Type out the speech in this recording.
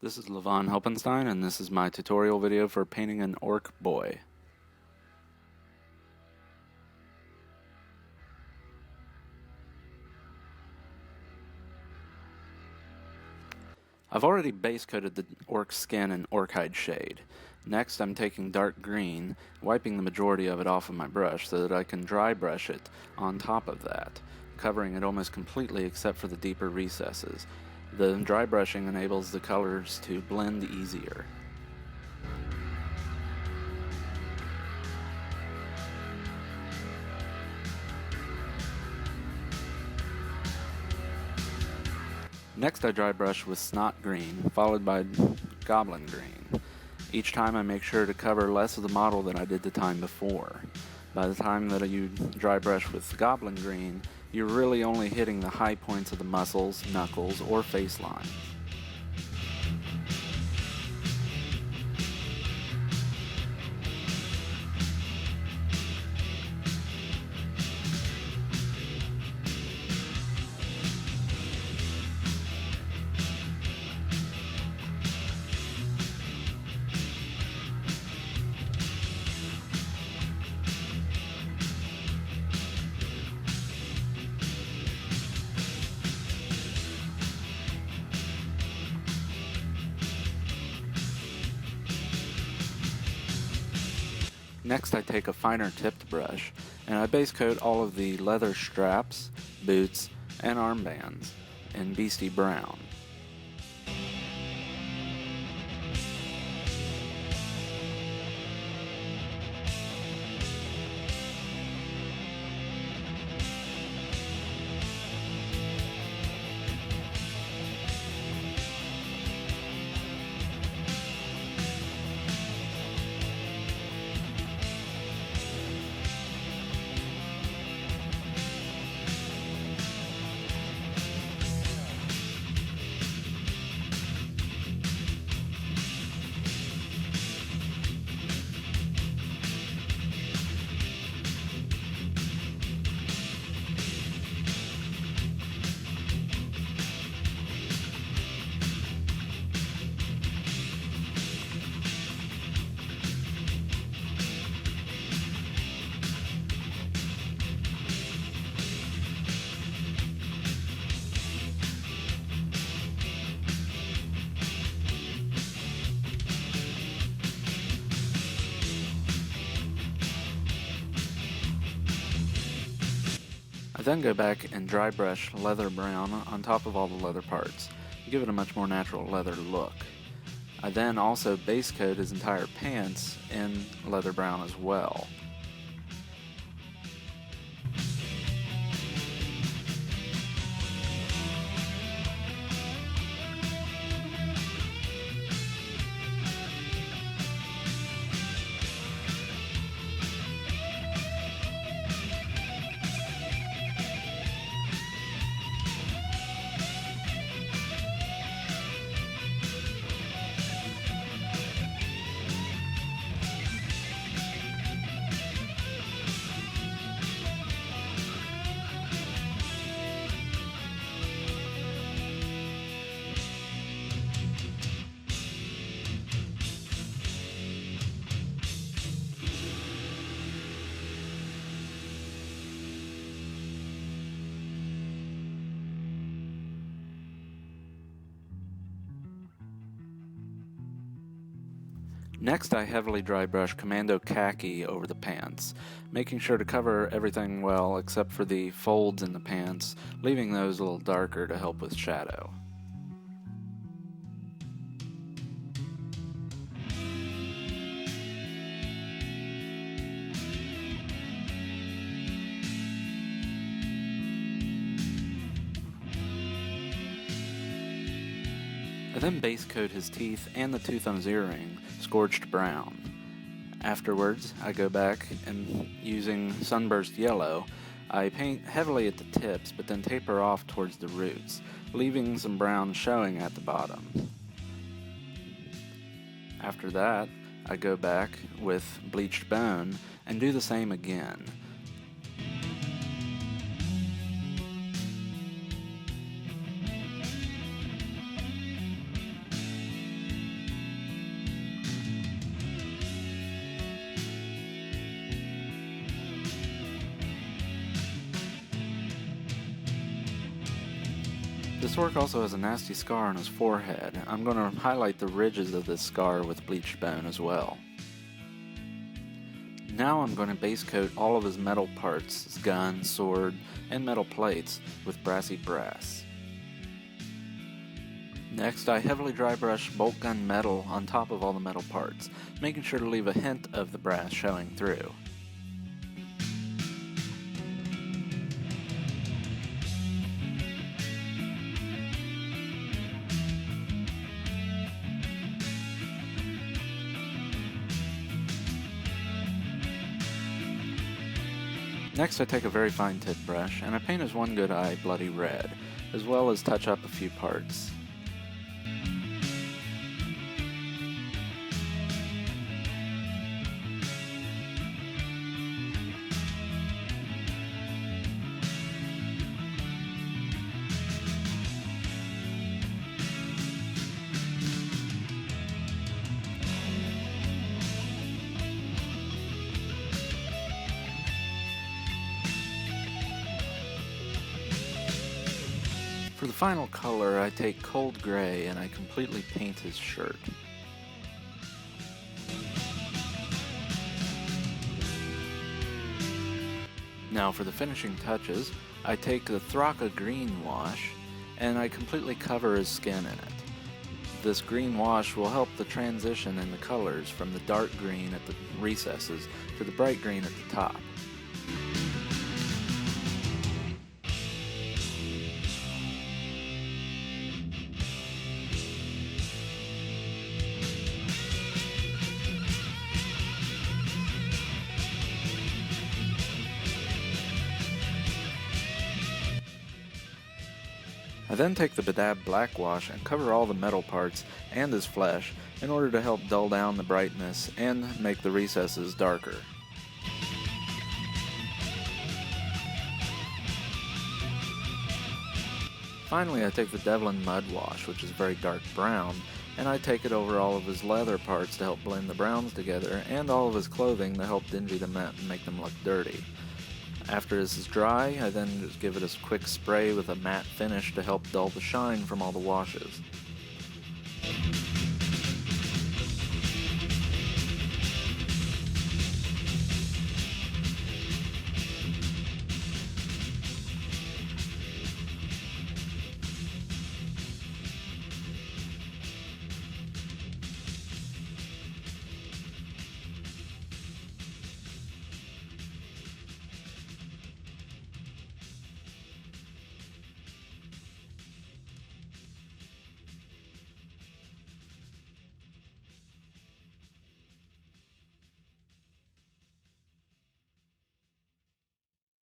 This is Levon Helpenstein, and this is my tutorial video for painting an Ork Boy. I've already base coated the orc skin in orc hide shade. Next, I'm taking dark green, wiping the majority of it off of my brush so that I can dry brush it on top of that, covering it almost completely except for the deeper recesses. The dry brushing enables the colors to blend easier. Next I dry brush with snot green, followed by goblin green. Each time I make sure to cover less of the model than I did the time before. By the time that you dry brush with goblin green, you're really only hitting the high points of the muscles, knuckles, or face line. Next I take a finer tipped brush and I base coat all of the leather straps, boots, and armbands in Beastie Brown. I then go back and dry brush leather brown on top of all the leather parts to give it a much more natural leather look. I then also base coat his entire pants in leather brown as well. Next I heavily dry brush Commando Khaki over the pants, making sure to cover everything well except for the folds in the pants, leaving those a little darker to help with shadow. I then base coat his teeth and the tooth on his earring, scorched brown. Afterwards, I go back and using sunburst yellow, I paint heavily at the tips but then taper off towards the roots, leaving some brown showing at the bottom. After that, I go back with bleached bone and do the same again. This orc also has a nasty scar on his forehead. I'm going to highlight the ridges of this scar with bleached bone as well. Now I'm going to base coat all of his metal parts, his gun, sword, and metal plates, with brassy brass. Next, I heavily dry brush bolt gun metal on top of all the metal parts, making sure to leave a hint of the brass showing through. Next, I take a very fine tip brush and I paint his one good eye bloody red, as well as touch up a few parts. For the final color, I take cold gray and I completely paint his shirt. Now for the finishing touches, I take the Thraka green wash and I completely cover his skin in it. This green wash will help the transition in the colors from the dark green at the recesses to the bright green at the top. I then take the Bedab black wash and cover all the metal parts and his flesh in order to help dull down the brightness and make the recesses darker. Finally, I take the Devlin mud wash, which is very dark brown, and I take it over all of his leather parts to help blend the browns together, and all of his clothing to help dingy them out and make them look dirty. After this is dry, I then just give it a quick spray with a matte finish to help dull the shine from all the washes.